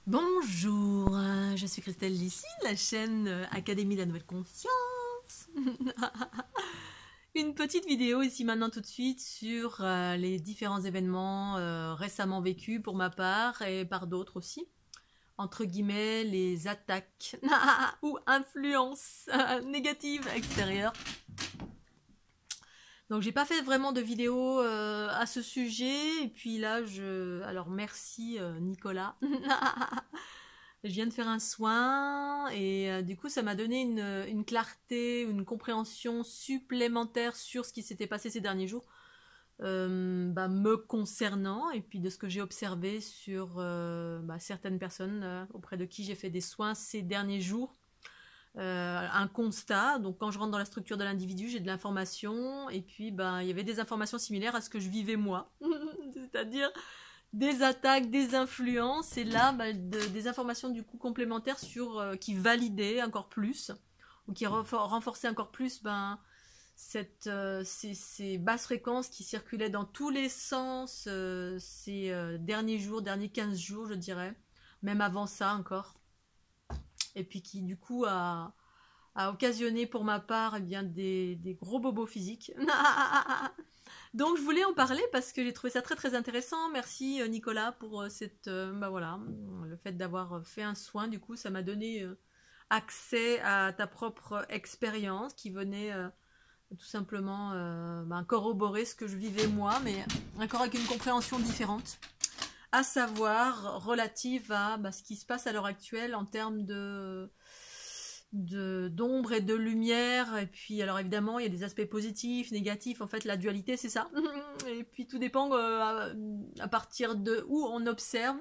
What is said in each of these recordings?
Bonjour, je suis Christelle d'ici, la chaîne Académie de la Nouvelle Conscience. Une petite vidéo ici maintenant tout de suite sur les différents événements récemment vécus pour ma part et par d'autres aussi. Entre guillemets, les attaques ou influences négatives extérieures. Donc j'ai pas fait vraiment de vidéo à ce sujet. Et puis là, alors merci Nicolas. Je viens de faire un soin et du coup ça m'a donné une clarté, une compréhension supplémentaire sur ce qui s'était passé ces derniers jours me concernant et puis de ce que j'ai observé sur certaines personnes auprès de qui j'ai fait des soins ces derniers jours. Un constat, donc quand je rentre dans la structure de l'individu, j'ai de l'information et puis il y avait des informations similaires à ce que je vivais moi, c'est-à-dire des attaques, des influences, et là, des informations du coup complémentaires qui validaient encore plus, ou qui renforçaient encore plus ces basses fréquences qui circulaient dans tous les sens ces derniers jours, derniers 15 jours, je dirais, même avant ça encore, et puis qui du coup a occasionné pour ma part des gros bobos physiques. Donc je voulais en parler parce que j'ai trouvé ça très très intéressant. Merci Nicolas pour le fait d'avoir fait un soin. Du coup, ça m'a donné accès à ta propre expérience qui venait tout simplement corroborer ce que je vivais moi, mais encore avec une compréhension différente, à savoir relative à ce qui se passe à l'heure actuelle en termes d'ombre et de lumière. Et puis alors évidemment il y a des aspects positifs, négatifs, en fait la dualité c'est ça. Et puis tout dépend à partir de où on observe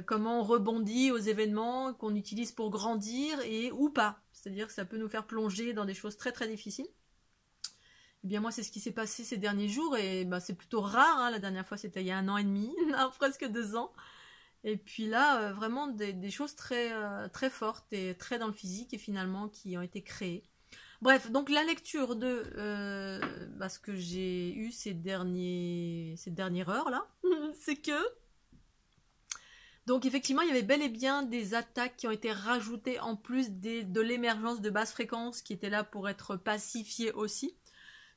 comment on rebondit aux événements qu'on utilise pour grandir et ou pas, c'est à dire que ça peut nous faire plonger dans des choses très très difficiles. Et bien moi c'est ce qui s'est passé ces derniers jours et c'est plutôt rare, hein. La dernière fois c'était il y a 1 an et demi, presque 2 ans. Et puis là, vraiment des choses très, très fortes et très dans le physique et finalement qui ont été créées. Bref, donc la lecture de ce que j'ai eu ces dernières heures là, c'est que donc effectivement il y avait bel et bien des attaques qui ont été rajoutées en plus de l'émergence de basses fréquences qui étaient là pour être pacifiées aussi.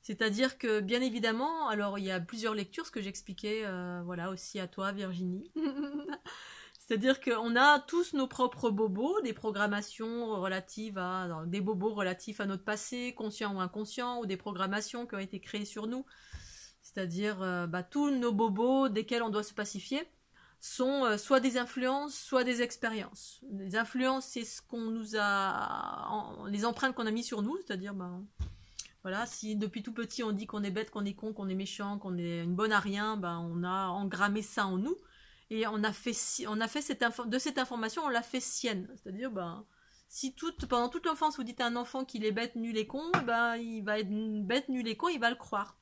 C'est-à-dire que, bien évidemment, alors il y a plusieurs lectures, ce que j'expliquais aussi à toi, Virginie. C'est-à-dire qu'on a tous nos propres bobos, des programmations relatives des bobos relatifs à notre passé, conscient ou inconscient, ou des programmations qui ont été créées sur nous. C'est-à-dire tous nos bobos desquels on doit se pacifier sont soit des influences, soit des expériences. Les influences, c'est ce qu'on nous a, les empreintes qu'on a mis sur nous, c'est-à-dire voilà, si depuis tout petit on dit qu'on est bête, qu'on est con, qu'on est méchant, qu'on est une bonne à rien, on a engrammé ça en nous et on a fait de cette information on l'a fait sienne. C'est-à-dire si pendant toute l'enfance vous dites à un enfant qu'il est bête, nul et con, il va être bête, nul et con, il va le croire.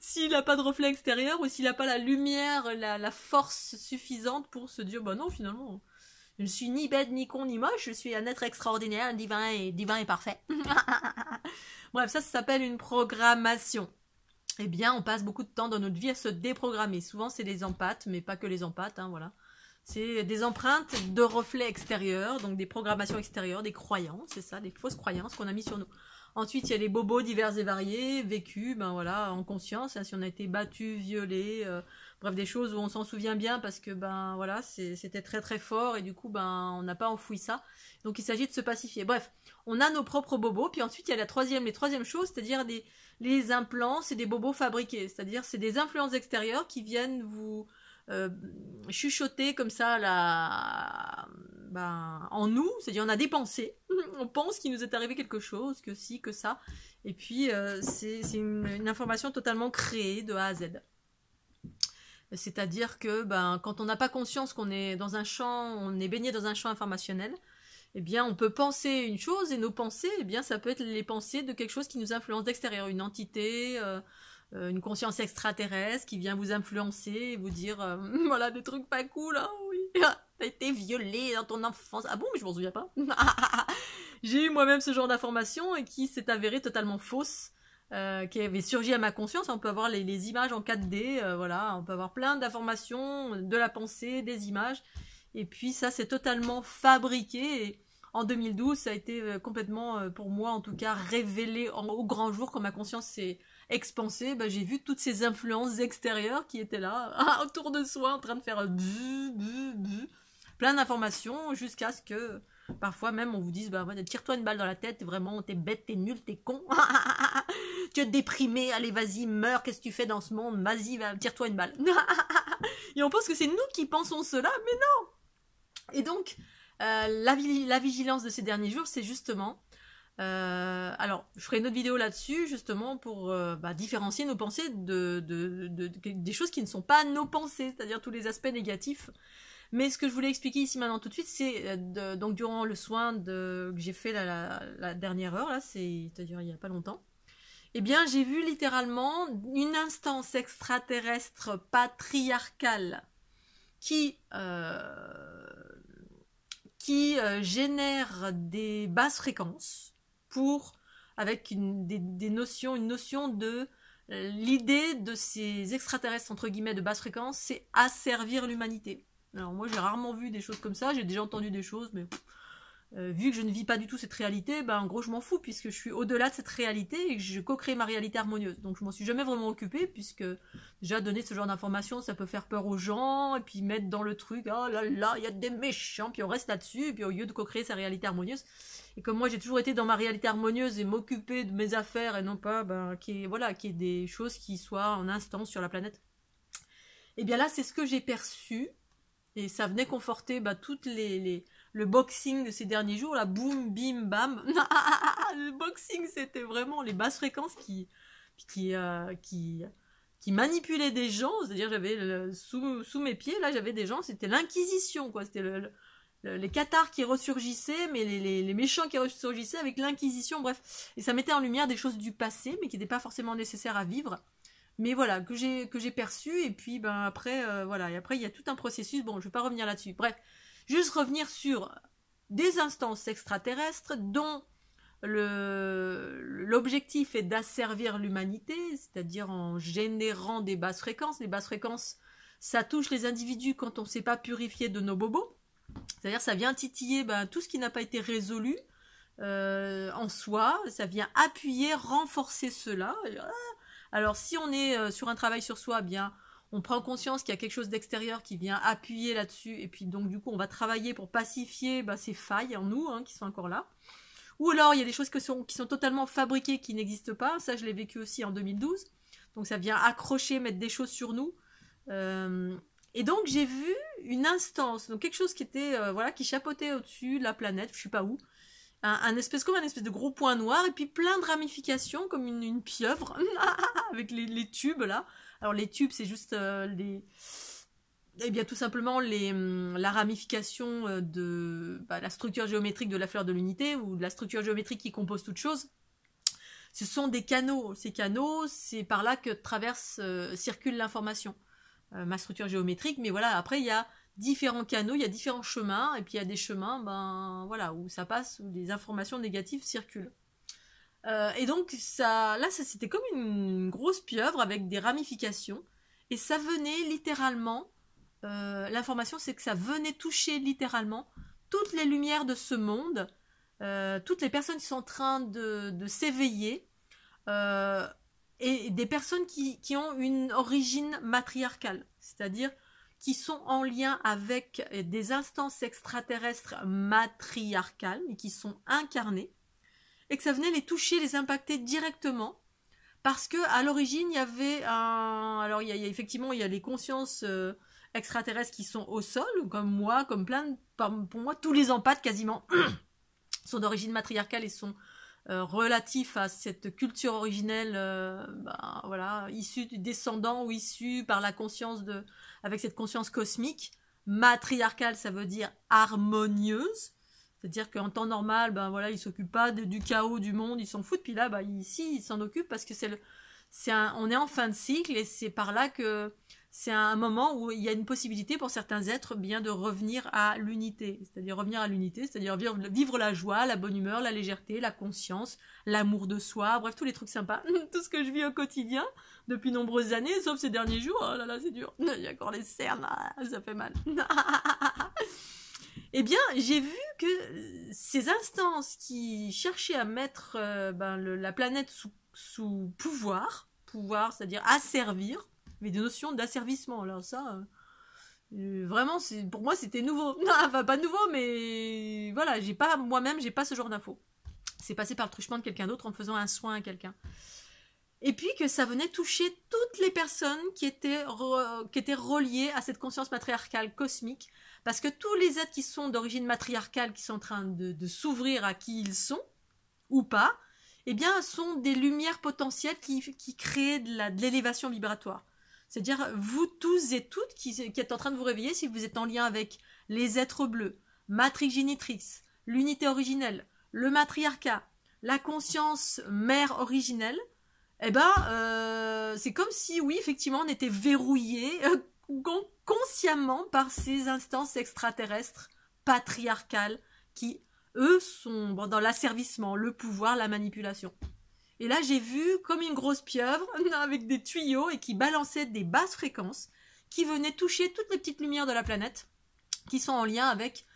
S'il n'a pas de reflet extérieur ou s'il n'a pas la lumière, la force suffisante pour se dire non finalement. Je ne suis ni bête, ni con, ni moche, je suis un être extraordinaire, divin et parfait. Bref, ça s'appelle une programmation. Eh bien, on passe beaucoup de temps dans notre vie à se déprogrammer. Souvent, c'est les empathes, mais pas que les empathes, voilà. C'est des empreintes de reflets extérieurs, donc des programmations extérieures, des croyances, c'est ça, des fausses croyances qu'on a mis sur nous. Ensuite, il y a les bobos divers et variés, vécus, en conscience, si on a été battu, violé, bref, des choses où on s'en souvient bien parce que, c'était très très fort et du coup, on n'a pas enfoui ça. Donc, il s'agit de se pacifier. Bref, on a nos propres bobos, puis ensuite, il y a les troisième chose, c'est-à-dire les implants, c'est des bobos fabriqués, c'est-à-dire c'est des influences extérieures qui viennent vous chuchoter comme ça en nous, c'est-à-dire on a des pensées, on pense qu'il nous est arrivé quelque chose, que ci, que ça, et puis c'est une information totalement créée de A à Z. C'est-à-dire que quand on n'a pas conscience qu'on est dans un champ, on est baigné dans un champ informationnel, eh bien on peut penser une chose et nos pensées, eh bien ça peut être les pensées de quelque chose qui nous influence d'extérieur, une entité, une conscience extraterrestre qui vient vous influencer et vous dire voilà des trucs pas cool, hein, oui. T'as été violé dans ton enfance. Ah bon, mais je m'en souviens pas. J'ai eu moi-même ce genre d'information et qui s'est avérée totalement fausse, qui avait surgi à ma conscience. On peut avoir les images en 4D, voilà, on peut avoir plein d'informations, de la pensée, des images. Et puis ça, c'est totalement fabriqué. Et en 2012, ça a été complètement, pour moi en tout cas, révélé au grand jour quand ma conscience s'est expansée. Bah, j'ai vu toutes ces influences extérieures qui étaient là, autour de soi, en train de faire plein d'informations, jusqu'à ce que parfois même on vous dise bah tire-toi une balle dans la tête, vraiment t'es bête, t'es nul, t'es con, tu es déprimé, allez vas-y meurs, qu'est-ce que tu fais dans ce monde, vas-y tire-toi une balle. Et on pense que c'est nous qui pensons cela, mais non. Et donc la vigilance de ces derniers jours, c'est justement alors je ferai une autre vidéo là-dessus justement pour différencier nos pensées des choses qui ne sont pas nos pensées, c'est-à-dire tous les aspects négatifs. Mais ce que je voulais expliquer ici maintenant tout de suite, c'est donc durant le soin que j'ai fait la dernière heure, là, c'est-à-dire il n'y a pas longtemps, eh bien j'ai vu littéralement une instance extraterrestre patriarcale qui génère des basses fréquences avec une notion de l'idée de ces extraterrestres entre guillemets de basse fréquence, c'est asservir l'humanité. Alors moi j'ai rarement vu des choses comme ça, j'ai déjà entendu des choses, mais vu que je ne vis pas du tout cette réalité, en gros je m'en fous puisque je suis au-delà de cette réalité et que je co-crée ma réalité harmonieuse. Donc je m'en suis jamais vraiment occupée puisque déjà donner ce genre d'informations ça peut faire peur aux gens et puis mettre dans le truc oh là là il y a des méchants puis on reste là-dessus et puis au lieu de co-créer sa réalité harmonieuse. Et comme moi j'ai toujours été dans ma réalité harmonieuse et m'occuper de mes affaires et non pas qu'il y ait des choses qui soient en instance sur la planète. Et bien là c'est ce que j'ai perçu. Et ça venait conforter toutes le boxing de ces derniers jours, là, boum, bim, bam. Le boxing, c'était vraiment les basses fréquences qui manipulaient des gens. C'est-à-dire, j'avais sous mes pieds, là, j'avais des gens, c'était l'inquisition, quoi. C'était les cathares qui ressurgissaient, mais les méchants qui ressurgissaient avec l'inquisition, bref. Et ça mettait en lumière des choses du passé, mais qui n'étaient pas forcément nécessaires à vivre. Mais voilà, que j'ai perçu, et puis après, et après il y a tout un processus, bon je vais pas revenir là-dessus, bref, juste revenir sur des instances extraterrestres dont l'objectif est d'asservir l'humanité, c'est-à-dire en générant des basses fréquences. Les basses fréquences, ça touche les individus quand on ne s'est pas purifié de nos bobos, c'est-à-dire ça vient titiller tout ce qui n'a pas été résolu en soi, ça vient appuyer, renforcer cela. Alors si on est sur un travail sur soi, on prend conscience qu'il y a quelque chose d'extérieur qui vient appuyer là-dessus, et puis donc du coup on va travailler pour pacifier ces failles en nous qui sont encore là. Ou alors il y a des choses qui sont totalement fabriquées, qui n'existent pas, ça je l'ai vécu aussi en 2012, donc ça vient accrocher, mettre des choses sur nous. Et donc j'ai vu une instance, donc quelque chose qui était qui chapeautait au-dessus de la planète, je sais pas où, un espèce de gros point noir et puis plein de ramifications comme une pieuvre avec les tubes là. Alors les tubes c'est juste tout simplement la ramification de la structure géométrique de la fleur de l'unité ou de la structure géométrique qui compose toute chose. Ce sont des canaux. Ces canaux, c'est par là que circule l'information. Ma structure géométrique, mais voilà, après il y a différents canaux, il y a différents chemins, et puis il y a des chemins où ça passe, où des informations négatives circulent. Et donc ça c'était comme une grosse pieuvre avec des ramifications, et ça venait littéralement, l'information c'est que ça venait toucher littéralement toutes les lumières de ce monde, toutes les personnes qui sont en train de s'éveiller, et des personnes qui ont une origine matriarcale, c'est-à-dire qui sont en lien avec des instances extraterrestres matriarcales, mais qui sont incarnées, et que ça venait les toucher, les impacter directement, parce que à l'origine, il y avait alors effectivement, il y a les consciences extraterrestres qui sont au sol, comme moi, comme pour moi, tous les empathes quasiment sont d'origine matriarcale et sont relatifs à cette culture originelle, issue du descendant ou issue par la conscience avec cette conscience cosmique. Matriarcale, ça veut dire harmonieuse, c'est-à-dire qu'en temps normal, ils s'occupent pas du chaos du monde, ils s'en foutent. Puis là, ici, ils s'en occupent parce que on est en fin de cycle et c'est par là que c'est un moment où il y a une possibilité pour certains êtres de revenir à l'unité. C'est-à-dire revenir à l'unité, c'est-à-dire vivre la joie, la bonne humeur, la légèreté, la conscience, l'amour de soi, bref, tous les trucs sympas. Tout ce que je vis au quotidien depuis nombreuses années, sauf ces derniers jours. Oh là là, c'est dur. Il y a encore les cernes, ça fait mal. Eh bien, j'ai vu que ces instances qui cherchaient à mettre la planète sous pouvoir, c'est-à-dire asservir, mais des notions d'asservissement, alors ça, vraiment, pour moi, c'était nouveau. Non, enfin, pas nouveau, mais voilà, moi-même, j'ai pas ce genre d'infos. C'est passé par le truchement de quelqu'un d'autre en faisant un soin à quelqu'un. Et puis que ça venait toucher toutes les personnes qui étaient reliées à cette conscience matriarcale cosmique, parce que tous les êtres qui sont d'origine matriarcale, qui sont en train de s'ouvrir à qui ils sont, ou pas, eh bien, sont des lumières potentielles qui créent de l'élévation vibratoire. C'est-à-dire, vous tous et toutes qui êtes en train de vous réveiller, si vous êtes en lien avec les êtres bleus, Matrix Génitrix, l'unité originelle, le matriarcat, la conscience mère originelle, eh ben, c'est comme si, oui, effectivement, on était verrouillé consciemment par ces instances extraterrestres patriarcales qui, eux, sont dans l'asservissement, le pouvoir, la manipulation. Et là, j'ai vu comme une grosse pieuvre avec des tuyaux et qui balançait des basses fréquences qui venaient toucher toutes les petites lumières de la planète qui sont en lien avec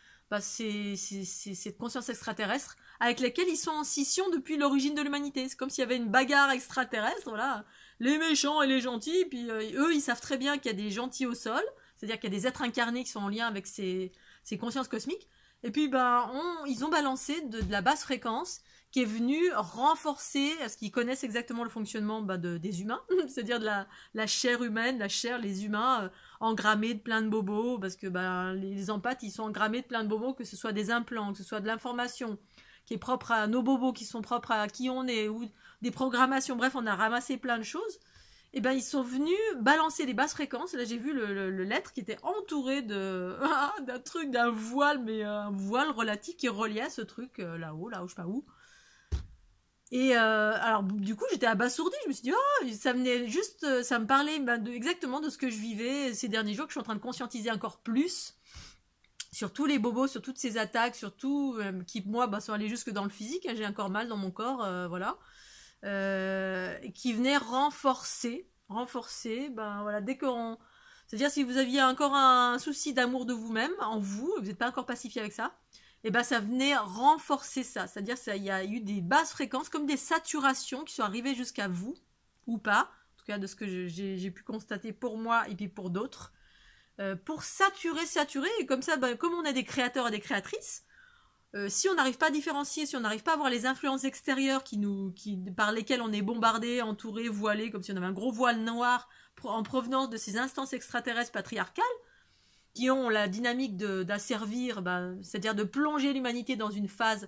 cette conscience extraterrestre avec lesquels ils sont en scission depuis l'origine de l'humanité. C'est comme s'il y avait une bagarre extraterrestre, voilà, les méchants et les gentils, puis eux, ils savent très bien qu'il y a des gentils au sol, c'est-à-dire qu'il y a des êtres incarnés qui sont en lien avec ces consciences cosmiques, et puis ils ont balancé de la basse fréquence qui est venue renforcer, parce qu'ils connaissent exactement le fonctionnement des humains, c'est-à-dire de la chair humaine, les humains engrammés de plein de bobos, parce que les empathes, ils sont engrammés de plein de bobos, que ce soit des implants, que ce soit de l'information, qui est propre à nos bobos, qui sont propres à qui on est, ou des programmations, bref, on a ramassé plein de choses, et ben ils sont venus balancer des basses fréquences, et là j'ai vu le l'être qui était entouré d'un voile, mais un voile relatif qui reliait à ce truc là-haut, je sais pas où. Et alors du coup j'étais abasourdie, je me suis dit oh ça venait juste, ça me parlait exactement de ce que je vivais ces derniers jours, que je suis en train de conscientiser encore plus sur tous les bobos, sur toutes ces attaques, sur tout, qui moi sont allés jusque dans le physique, hein, j'ai encore mal dans mon corps, voilà, qui venaient renforcer, voilà, dès qu'on, c'est-à-dire si vous aviez encore un souci d'amour de vous-même, en vous n'êtes pas encore pacifié avec ça, et ça venait renforcer ça, c'est-à-dire il y a eu des basses fréquences, comme des saturations qui sont arrivées jusqu'à vous, ou pas, en tout cas de ce que j'ai pu constater pour moi et puis pour d'autres, pour saturer, et comme ça, comme on a des créateurs et des créatrices, si on n'arrive pas à différencier, si on n'arrive pas à voir les influences extérieures par lesquelles on est bombardé, entouré, voilé, comme si on avait un gros voile noir en provenance de ces instances extraterrestres patriarcales, qui ont la dynamique d'asservir, c'est-à-dire de plonger l'humanité dans une phase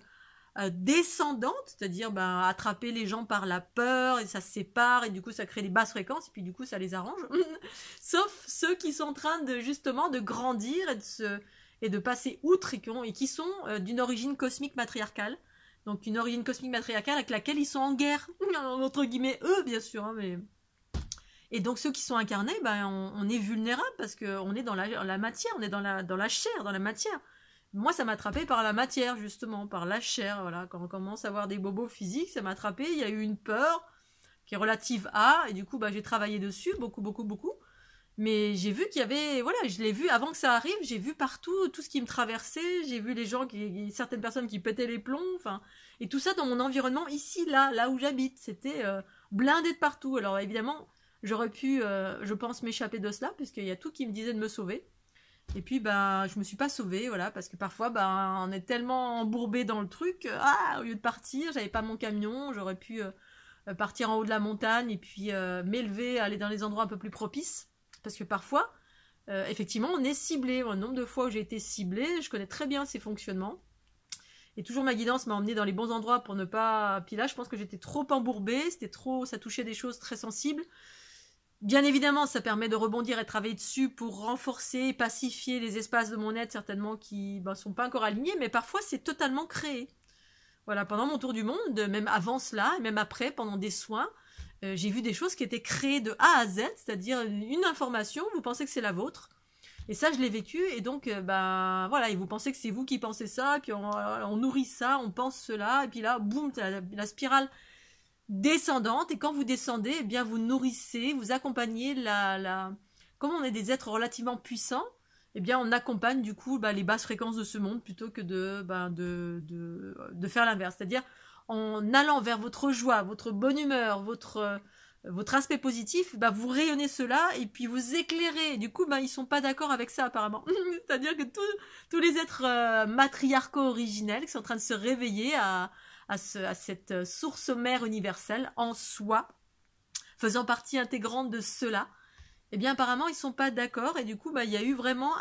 descendante, c'est-à-dire attraper les gens par la peur, et ça se sépare, et du coup ça crée des basses fréquences, et puis du coup ça les arrange. Sauf ceux qui sont en train justement de grandir et de passer outre, et qui sont d'une origine cosmique matriarcale. Donc une origine cosmique matriarcale avec laquelle ils sont en guerre, entre guillemets, eux bien sûr, hein, mais... Et donc ceux qui sont incarnés, on est vulnérable parce qu'on est dans la matière, on est dans la chair, dans la matière. Moi, ça m'a attrapé par la matière, justement, par la chair. Voilà, quand on commence à avoir des bobos physiques, ça m'a attrapé. Il y a eu une peur qui est relative à, et du coup, j'ai travaillé dessus, beaucoup. Mais j'ai vu qu'il y avait, voilà, je l'ai vu avant que ça arrive, j'ai vu partout tout ce qui me traversait, j'ai vu les gens, certaines personnes qui pétaient les plombs, enfin, et tout ça dans mon environnement ici, là où j'habite. C'était blindé de partout. Alors évidemment, j'aurais pu, je pense, m'échapper de cela, puisqu'il y a tout qui me disait de me sauver. Et puis je me suis pas sauvée, voilà, parce que parfois on est tellement embourbé dans le truc, au lieu de partir, j'avais pas mon camion, j'aurais pu partir en haut de la montagne et puis m'élever, aller dans les endroits un peu plus propices, parce que parfois, effectivement, on est ciblé. Le nombre de fois où j'ai été ciblée, je connais très bien ces fonctionnements. Et toujours ma guidance m'a emmenée dans les bons endroits pour ne pas... Puis là, je pense que j'étais trop embourbée, ça touchait des choses très sensibles. Bien évidemment, ça permet de rebondir et de travailler dessus pour renforcer, pacifier les espaces de mon être, certainement qui sont pas encore alignés, mais parfois c'est totalement créé. Voilà, pendant mon tour du monde, même avant cela, et même après, pendant des soins, j'ai vu des choses qui étaient créées de A à Z, c'est-à-dire une information, vous pensez que c'est la vôtre, et ça je l'ai vécu, et donc voilà, et vous pensez que c'est vous qui pensez ça, et puis on nourrit ça, on pense cela, et puis là, boum, la spirale descendante, et quand vous descendez, eh bien vous nourrissez, vous accompagnez comme on est des êtres relativement puissants, eh bien on accompagne du coup les basses fréquences de ce monde plutôt que de faire l'inverse. C'est-à-dire en allant vers votre joie, votre bonne humeur, votre aspect positif, vous rayonnez cela et puis vous éclairez. Et du coup, ils sont pas d'accord avec ça apparemment. C'est-à-dire que tous les êtres matriarcaux originels qui sont en train de se réveiller à cette source mère universelle en soi, faisant partie intégrante de cela, eh bien apparemment ils sont pas d'accord et du coup il y a eu vraiment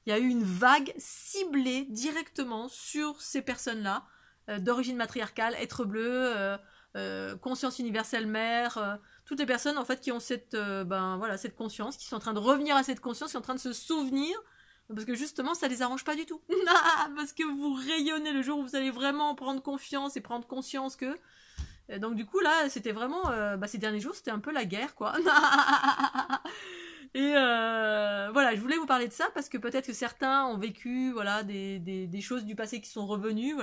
une vague ciblée directement sur ces personnes-là d'origine matriarcale, être bleu, conscience universelle mère, toutes les personnes en fait qui ont cette conscience, qui sont en train de revenir à cette conscience, qui sont en train de se souvenir, parce que justement ça les arrange pas du tout, parce que vous rayonnez le jour où vous allez vraiment prendre confiance et prendre conscience que. Et donc du coup là c'était vraiment ces derniers jours c'était un peu la guerre quoi. Et voilà, je voulais vous parler de ça parce que peut-être que certains ont vécu des choses du passé qui sont revenues,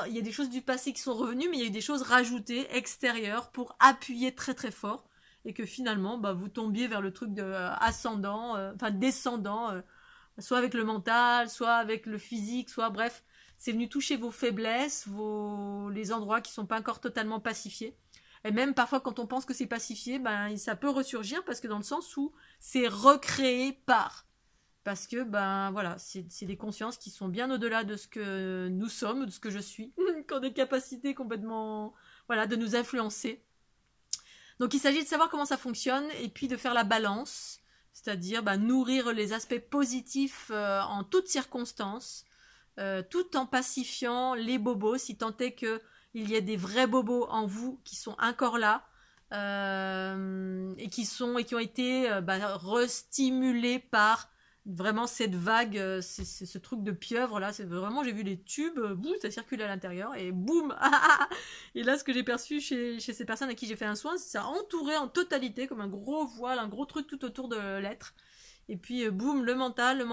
il y a des choses du passé qui sont revenues, mais il y a eu des choses rajoutées extérieures pour appuyer très très fort et que finalement vous tombiez vers le truc de descendant, soit avec le mental, soit avec le physique, soit bref, c'est venu toucher vos faiblesses, les endroits qui sont pas encore totalement pacifiés. Et même parfois quand on pense que c'est pacifié, ça peut ressurgir parce que dans le sens où c'est recréé parce que c'est des consciences qui sont bien au-delà de ce que nous sommes, de ce que je suis, qui ont des capacités complètement de nous influencer. Donc il s'agit de savoir comment ça fonctionne et puis de faire la balance, c'est-à-dire nourrir les aspects positifs en toutes circonstances, tout en pacifiant les bobos, si tant est que il y a des vrais bobos en vous qui sont encore là et qui ont été restimulés par vraiment cette vague, ce truc de pieuvre là. C'est vraiment, j'ai vu les tubes, boum, ça circule à l'intérieur et boum. Et là, ce que j'ai perçu chez ces personnes à qui j'ai fait un soin, ça entourait en totalité comme un gros voile, un gros truc tout autour de l'être. Et puis boum, le mental,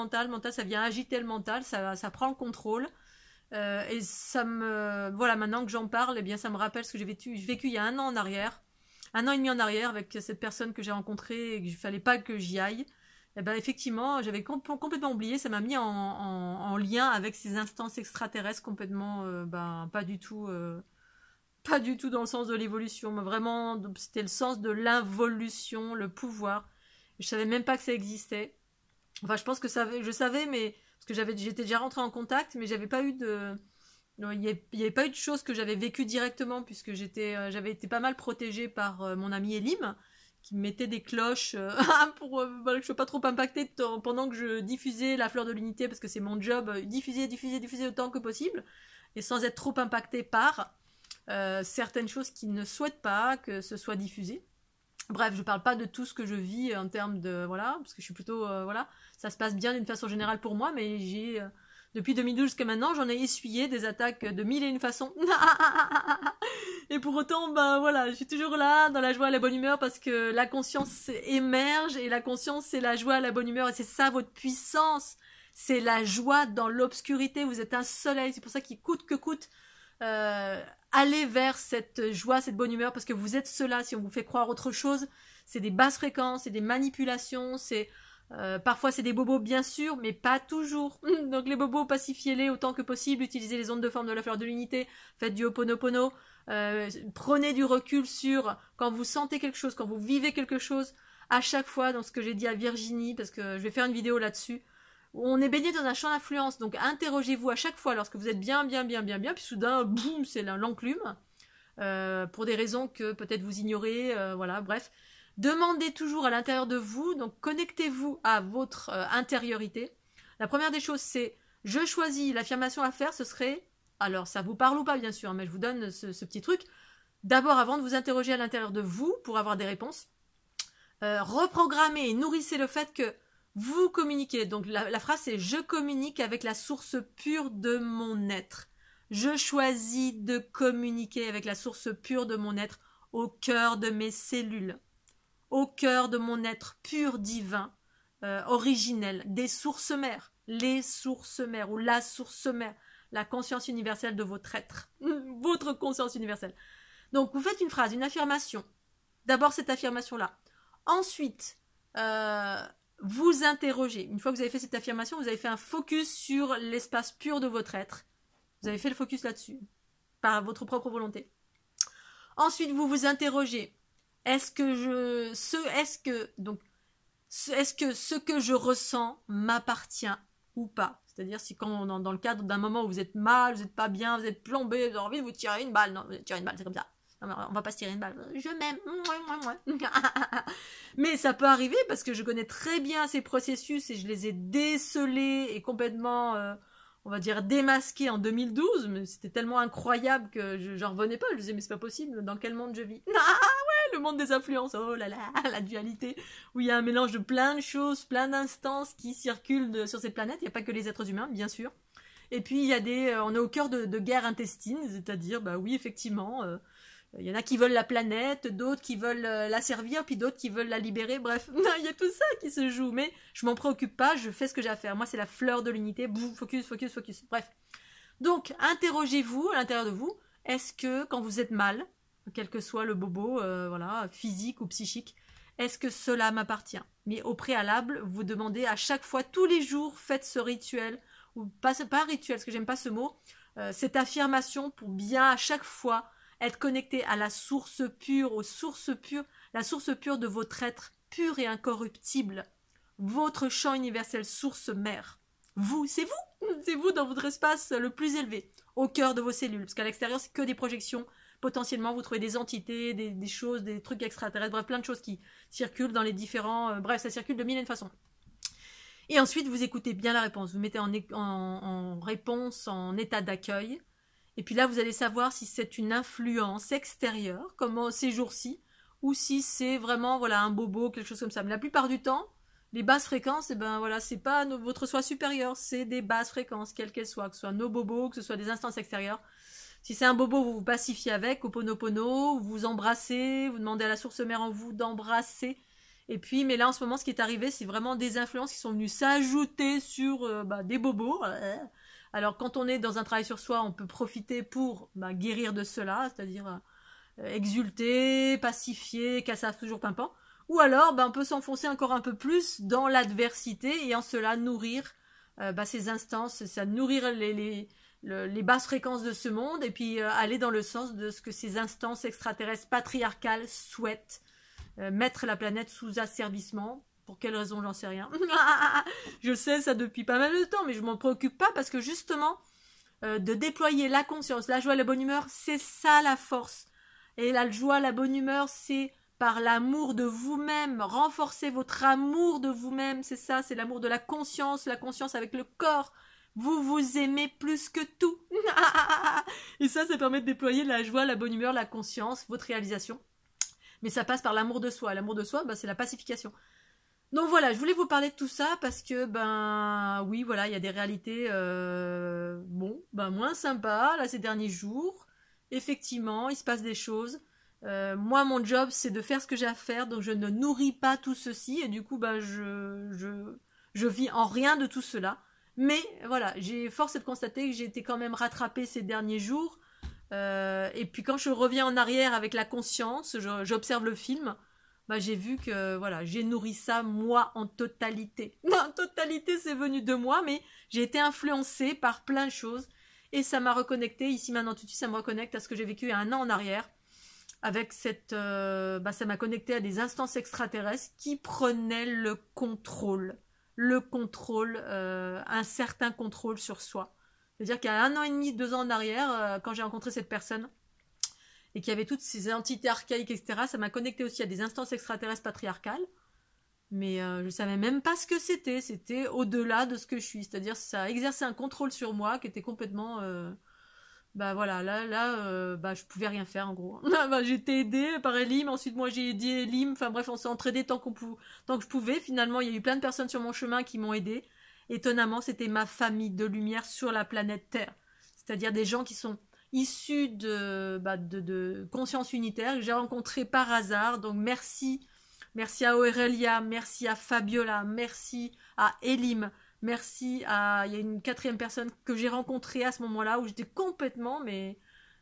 ça vient agiter le mental, ça prend le contrôle. Et ça me maintenant que j'en parle, eh bien ça me rappelle ce que j'ai vécu il y a 1 an en arrière, 1 an et demi en arrière avec cette personne que j'ai rencontrée et qu'il fallait pas que j'y aille. Et effectivement j'avais complètement oublié, ça m'a mis en lien avec ces instances extraterrestres complètement pas du tout dans le sens de l'évolution, mais vraiment c'était le sens de l'involution, le pouvoir. Je savais même pas que ça existait. Enfin je pense que je savais, mais parce que j'étais déjà rentrée en contact, mais j'avais pas eu il n'y avait pas eu de choses que j'avais vécues directement, puisque j'avais été pas mal protégée par mon ami Elim, qui me mettait des cloches pour que je ne sois pas trop impactée pendant que je diffusais la fleur de l'unité, parce que c'est mon job, diffuser autant que possible, et sans être trop impactée par certaines choses qui ne souhaitent pas que ce soit diffusé. Bref, je parle pas de tout ce que je vis en termes de parce que je suis plutôt ça se passe bien d'une façon générale pour moi, mais depuis 2012 jusqu'à maintenant, j'en ai essuyé des attaques de 1001 façons. Et pour autant, je suis toujours là, dans la joie et la bonne humeur, parce que la conscience émerge, et la conscience, c'est la joie, la bonne humeur, et c'est ça votre puissance. C'est la joie dans l'obscurité, vous êtes un soleil, c'est pour ça qu'il coûte que coûte, allez vers cette joie, cette bonne humeur, parce que vous êtes cela. Si on vous fait croire autre chose, c'est des basses fréquences, c'est des manipulations, parfois c'est des bobos bien sûr, mais pas toujours. Donc les bobos, pacifiez-les autant que possible, utilisez les ondes de forme de la fleur de l'unité, faites du Ho'oponopono, prenez du recul sur quand vous sentez quelque chose, quand vous vivez quelque chose, à chaque fois, dans ce que j'ai dit à Virginie, parce que je vais faire une vidéo là-dessus, on est baigné dans un champ d'influence, donc interrogez-vous à chaque fois lorsque vous êtes bien, puis soudain, boum, c'est l'enclume, pour des raisons que peut-être vous ignorez, bref. Demandez toujours à l'intérieur de vous, donc connectez-vous à votre intériorité. La première des choses, c'est je choisis, l'affirmation à faire, ce serait, alors ça vous parle ou pas bien sûr, mais je vous donne ce petit truc. D'abord, avant de vous interroger à l'intérieur de vous pour avoir des réponses, reprogrammez et nourrissez le fait que vous communiquez. Donc la phrase c'est je communique avec la source pure de mon être. Je choisis de communiquer avec la source pure de mon être au cœur de mes cellules, au cœur de mon être pur divin, originel, des sources mères, les sources mères ou la source mère, la conscience universelle de votre être, votre conscience universelle. Donc vous faites une phrase, une affirmation. D'abord cette affirmation-là. Ensuite, vous interrogez. Une fois que vous avez fait cette affirmation, vous avez fait un focus sur l'espace pur de votre être. Vous avez fait le focus là-dessus, par votre propre volonté. Ensuite, vous vous interrogez. Est-ce que ce que je ressens m'appartient ou pas? C'est-à-dire si quand dans le cadre d'un moment où vous êtes mal, vous n'êtes pas bien, vous êtes plombé, vous avez envie de vous tirer une balle. Non, tirer une balle, c'est comme ça. Non, on va pas se tirer une balle. Je m'aime. Mais ça peut arriver parce que je connais très bien ces processus et je les ai décelés et complètement, on va dire, démasqués en 2012. Mais c'était tellement incroyable que j'en revenais pas. Je disais, mais c'est pas possible. Dans quel monde je vis? Le monde des influences, oh là là, la dualité, où il y a un mélange de plein de choses, plein d'instances qui circulent sur cette planète. Il n'y a pas que les êtres humains, bien sûr. Et puis, il y a on est au cœur de guerres intestines, c'est-à-dire, bah oui, effectivement, il y en a qui veulent la planète, d'autres qui veulent la servir, puis d'autres qui veulent la libérer. Bref, il y a tout ça qui se joue, mais je m'en préoccupe pas, je fais ce que j'ai à faire. Moi, c'est la fleur de l'unité, boum, focus, focus, focus. Bref. Donc, interrogez-vous à l'intérieur de vous, est-ce que quand vous êtes mal, quel que soit le bobo, voilà, physique ou psychique, est-ce que cela m'appartient? Mais au préalable, vous demandez à chaque fois, tous les jours, faites ce rituel, ou pas rituel, parce que j'aime pas ce mot, cette affirmation pour bien à chaque fois être connecté à la source pure, aux sources pures, la source pure de votre être pur et incorruptible, votre champ universel, source mère. Vous, c'est vous dans votre espace le plus élevé, au cœur de vos cellules, parce qu'à l'extérieur, c'est que des projections. Potentiellement, vous trouvez des entités, des choses, des trucs extraterrestres, bref, plein de choses qui circulent dans les différents... bref, ça circule de mille et une façons. Et ensuite, vous écoutez bien la réponse. Vous mettez en réponse, en état d'accueil. Et puis là, vous allez savoir si c'est une influence extérieure, comme ces jours-ci, ou si c'est vraiment voilà un bobo, quelque chose comme ça. Mais la plupart du temps, les basses fréquences, voilà, c'est pas votre soi supérieur, c'est des basses fréquences, quelles qu'elles soient, que ce soit nos bobos, que ce soit des instances extérieures. Si c'est un bobo, vous vous pacifiez avec, Ho'oponopono, vous embrassez, vous demandez à la source mère en vous d'embrasser. Et puis, mais là, en ce moment, ce qui est arrivé, c'est vraiment des influences qui sont venues s'ajouter sur des bobos. Alors, quand on est dans un travail sur soi, on peut profiter pour guérir de cela, c'est-à-dire exulter, pacifier, cassave toujours pimpant. Ou alors, on peut s'enfoncer encore un peu plus dans l'adversité et en cela nourrir ces instances, ça nourrir les basses fréquences de ce monde et puis aller dans le sens de ce que ces instances extraterrestres patriarcales souhaitent, mettre la planète sous asservissement. Pour quelle raison, j'en sais rien. Je sais ça depuis pas mal de temps, mais je m'en préoccupe pas parce que justement, de déployer la conscience, la joie, la bonne humeur, c'est ça la force. Et la joie, la bonne humeur, c'est par l'amour de vous-même, renforcer votre amour de vous-même, c'est ça, c'est l'amour de la conscience avec le corps. Vous vous aimez plus que tout. Et ça permet de déployer la joie, la bonne humeur, la conscience, votre réalisation. Mais ça passe par l'amour de soi. L'amour de soi, c'est la pacification. Donc voilà, je voulais vous parler de tout ça parce que, oui, voilà, il y a des réalités, moins sympas, là, ces derniers jours. Effectivement, il se passe des choses. Moi, mon job, c'est de faire ce que j'ai à faire, donc je ne nourris pas tout ceci, et du coup, je vis en rien de tout cela. Mais voilà, force est de constater que j'ai été quand même rattrapée ces derniers jours. Et puis quand je reviens en arrière avec la conscience, j'observe le film, j'ai vu que voilà, j'ai nourri ça moi en totalité. En totalité, c'est venu de moi, mais j'ai été influencée par plein de choses. Et ça m'a reconnecté, ici maintenant tout de suite, ça me reconnecte à ce que j'ai vécu il y a 1 an en arrière. Avec ça m'a connecté à des instances extraterrestres qui prenaient le contrôle, un certain contrôle sur soi. C'est-à-dire qu'il y a 1 an et demi, 2 ans en arrière, quand j'ai rencontré cette personne, et qu'il y avait toutes ces entités archaïques, etc., ça m'a connecté aussi à des instances extraterrestres patriarcales, mais je savais même pas ce que c'était. C'était au-delà de ce que je suis. C'est-à-dire ça a exercé un contrôle sur moi qui était complètement... voilà, là, je pouvais rien faire en gros. J'ai été aidée par Elim, ensuite moi j'ai aidé Elim, enfin bref, on s'est entraidés tant que je pouvais. Finalement, il y a eu plein de personnes sur mon chemin qui m'ont aidée. Étonnamment, c'était ma famille de lumière sur la planète Terre. C'est-à-dire des gens qui sont issus de conscience unitaire, que j'ai rencontrés par hasard. Donc merci à Aurélia, merci à Fabiola, merci à Elim. Merci à... Il y a une 4e personne que j'ai rencontrée à ce moment-là où j'étais complètement... Mais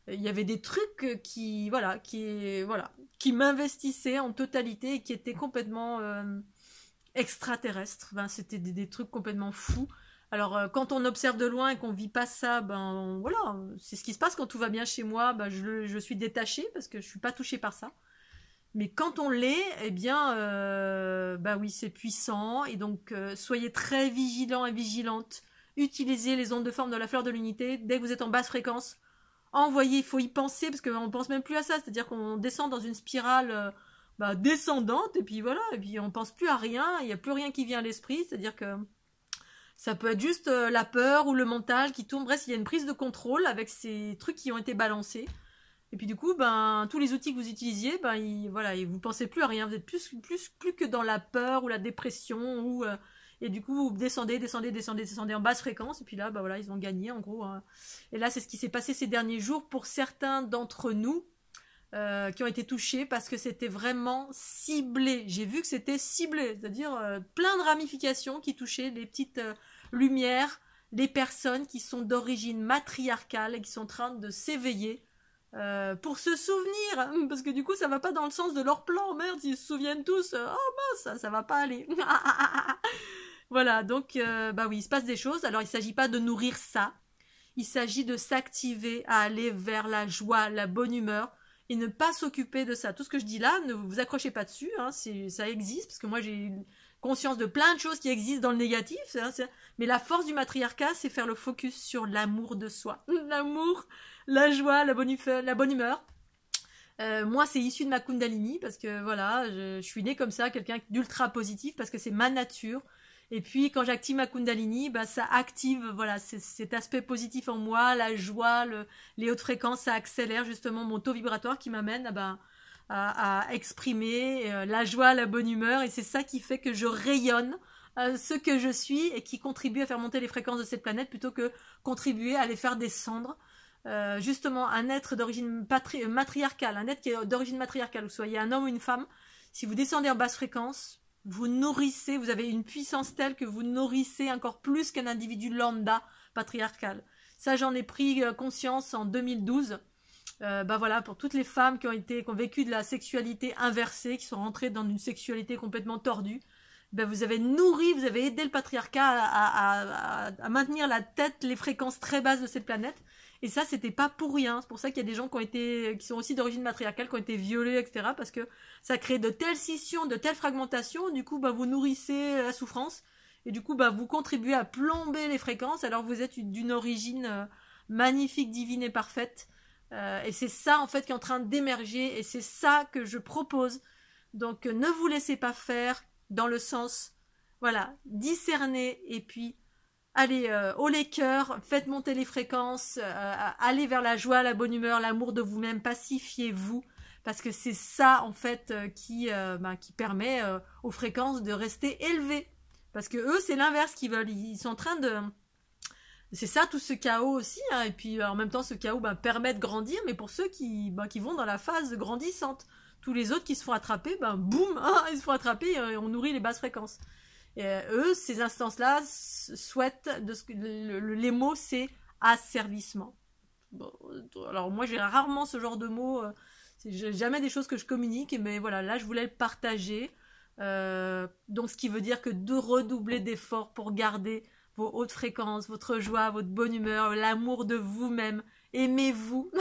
il y avait des trucs qui m'investissaient en totalité et qui étaient complètement extraterrestres. Ben, c'était des trucs complètement fous. Alors, quand on observe de loin et qu'on vit pas ça, ben voilà, c'est ce qui se passe quand tout va bien chez moi. Ben, je suis détachée parce que je suis pas touchée par ça. Mais quand on l'est, eh bien, bah oui, c'est puissant. Et donc, soyez très vigilants et vigilantes. Utilisez les ondes de forme de la fleur de l'unité. Dès que vous êtes en basse fréquence, envoyez, il faut y penser, parce qu'on pense même plus à ça. C'est-à-dire qu'on descend dans une spirale descendante, et puis voilà, et puis on pense plus à rien, il n'y a plus rien qui vient à l'esprit. C'est-à-dire que ça peut être juste la peur ou le mental qui tourne. Bref, il y a une prise de contrôle avec ces trucs qui ont été balancés. Et puis du coup, ben, tous les outils que vous utilisiez, ben, voilà, et vous pensez plus à rien. Vous êtes plus que dans la peur ou la dépression. Et du coup, vous descendez en basse fréquence. Et puis là, ben, voilà, ils ont gagné en gros. Hein. Et là, c'est ce qui s'est passé ces derniers jours pour certains d'entre nous qui ont été touchés parce que c'était vraiment ciblé. J'ai vu que c'était ciblé, c'est-à-dire plein de ramifications qui touchaient les petites lumières, les personnes qui sont d'origine matriarcale et qui sont en train de s'éveiller. Pour se souvenir, parce que du coup ça va pas dans le sens de leur plan, merde, ils se souviennent tous, oh mince, ça va pas aller. Voilà, donc bah oui, il se passe des choses, alors il s'agit pas de nourrir ça, il s'agit de s'activer à aller vers la joie, la bonne humeur, et ne pas s'occuper de ça. Tout ce que je dis là, ne vous accrochez pas dessus, hein, ça existe, parce que moi j'ai conscience de plein de choses qui existent dans le négatif, mais la force du matriarcat, c'est faire le focus sur l'amour de soi. L'amour, la joie, la bonne humeur. Moi, c'est issu de ma Kundalini, parce que voilà, je suis née comme ça, quelqu'un d'ultra positif, parce que c'est ma nature. Et puis, quand j'active ma Kundalini, bah, ça active voilà, cet aspect positif en moi, la joie, les hautes fréquences, ça accélère justement mon taux vibratoire qui m'amène à exprimer la joie, la bonne humeur, et c'est ça qui fait que je rayonne ce que je suis et qui contribue à faire monter les fréquences de cette planète plutôt que contribuer à les faire descendre. Justement, un être d'origine matriarcale, un être qui est d'origine matriarcale, vous soyez un homme ou une femme, si vous descendez en basse fréquence, vous nourrissez, vous avez une puissance telle que vous nourrissez encore plus qu'un individu lambda patriarcal. Ça, j'en ai pris conscience en 2012. Bah voilà, pour toutes les femmes qui ont vécu de la sexualité inversée, qui sont rentrées dans une sexualité complètement tordue, ben vous avez nourri, vous avez aidé le patriarcat à maintenir la tête, les fréquences très basses de cette planète. Et ça, c'était pas pour rien. C'est pour ça qu'il y a des gens qui sont aussi d'origine matriarcale, qui ont été violés, etc. Parce que ça crée de telles scissions, de telles fragmentations. Du coup, bah, vous nourrissez la souffrance. Et du coup, bah, vous contribuez à plomber les fréquences. Alors vous êtes d'une origine magnifique, divine et parfaite. Et c'est ça, en fait, qui est en train d'émerger. Et c'est ça que je propose. Donc, ne vous laissez pas faire dans le sens, voilà, discerner et puis allez haut les cœurs, faites monter les fréquences, allez vers la joie, la bonne humeur, l'amour de vous-même, pacifiez-vous, parce que c'est ça en fait qui permet aux fréquences de rester élevées. Parce que eux, c'est l'inverse qu'ils veulent, ils sont en train de... C'est ça tout ce chaos aussi, hein, et puis en même temps ce chaos permet de grandir, mais pour ceux qui vont dans la phase grandissante. Tous les autres qui se font attraper, boum, ils se font attraper et on nourrit les basses fréquences. Et, eux, ces instances-là, souhaitent, les mots, c'est asservissement. Bon, alors moi, j'ai rarement ce genre de mots, c'est jamais des choses que je communique, mais voilà, là, je voulais le partager. Donc, ce qui veut dire que de redoubler d'efforts pour garder vos hautes fréquences, votre joie, votre bonne humeur, l'amour de vous-même. Aimez-vous,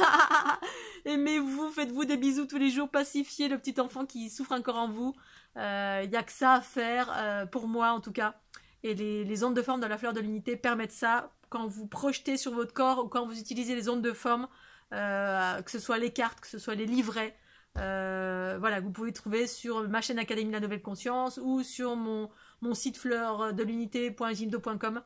aimez-vous, faites-vous des bisous tous les jours, pacifiez le petit enfant qui souffre encore en vous. Il n'y a que ça à faire, pour moi en tout cas. Et les ondes de forme de la fleur de l'unité permettent ça. Quand vous projetez sur votre corps ou quand vous utilisez les ondes de forme, que ce soit les cartes, que ce soit les livrets, voilà, vous pouvez trouver sur ma chaîne Académie de la Nouvelle Conscience ou sur mon site fleurdelunité.gimdo.com.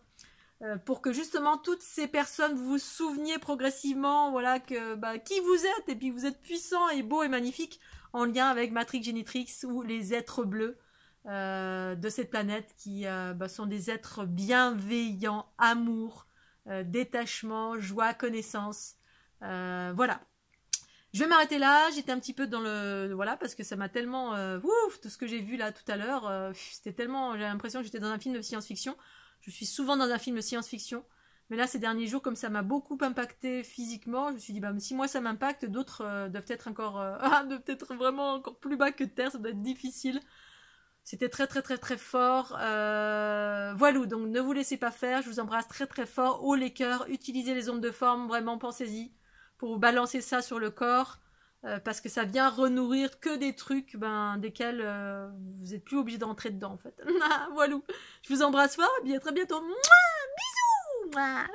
Pour que justement toutes ces personnes vous vous souveniez progressivement, voilà, que qui vous êtes, et puis vous êtes puissant et beau et magnifique en lien avec Matrix Génitrix ou les êtres bleus de cette planète qui sont des êtres bienveillants, amour, détachement, joie, connaissance. Voilà. Je vais m'arrêter là, j'étais un petit peu dans le... Voilà, parce que ça m'a tellement... tout ce que j'ai vu là tout à l'heure, c'était tellement... J'ai l'impression que j'étais dans un film de science-fiction. Je suis souvent dans un film de science-fiction, mais là, ces derniers jours, comme ça m'a beaucoup impacté physiquement, je me suis dit, si moi ça m'impacte, d'autres doivent être encore, doivent être vraiment encore plus bas que terre, ça doit être difficile. C'était très très très très fort. Voilà, donc ne vous laissez pas faire. Je vous embrasse très très fort. Haut les cœurs, utilisez les ondes de forme, vraiment pensez-y pour vous balancer ça sur le corps. Parce que ça vient renourrir que des trucs desquels vous n'êtes plus obligé d'entrer dedans en fait. Voilà. Je vous embrasse fort et bien à très bientôt. Mouah, bisous. Mouah.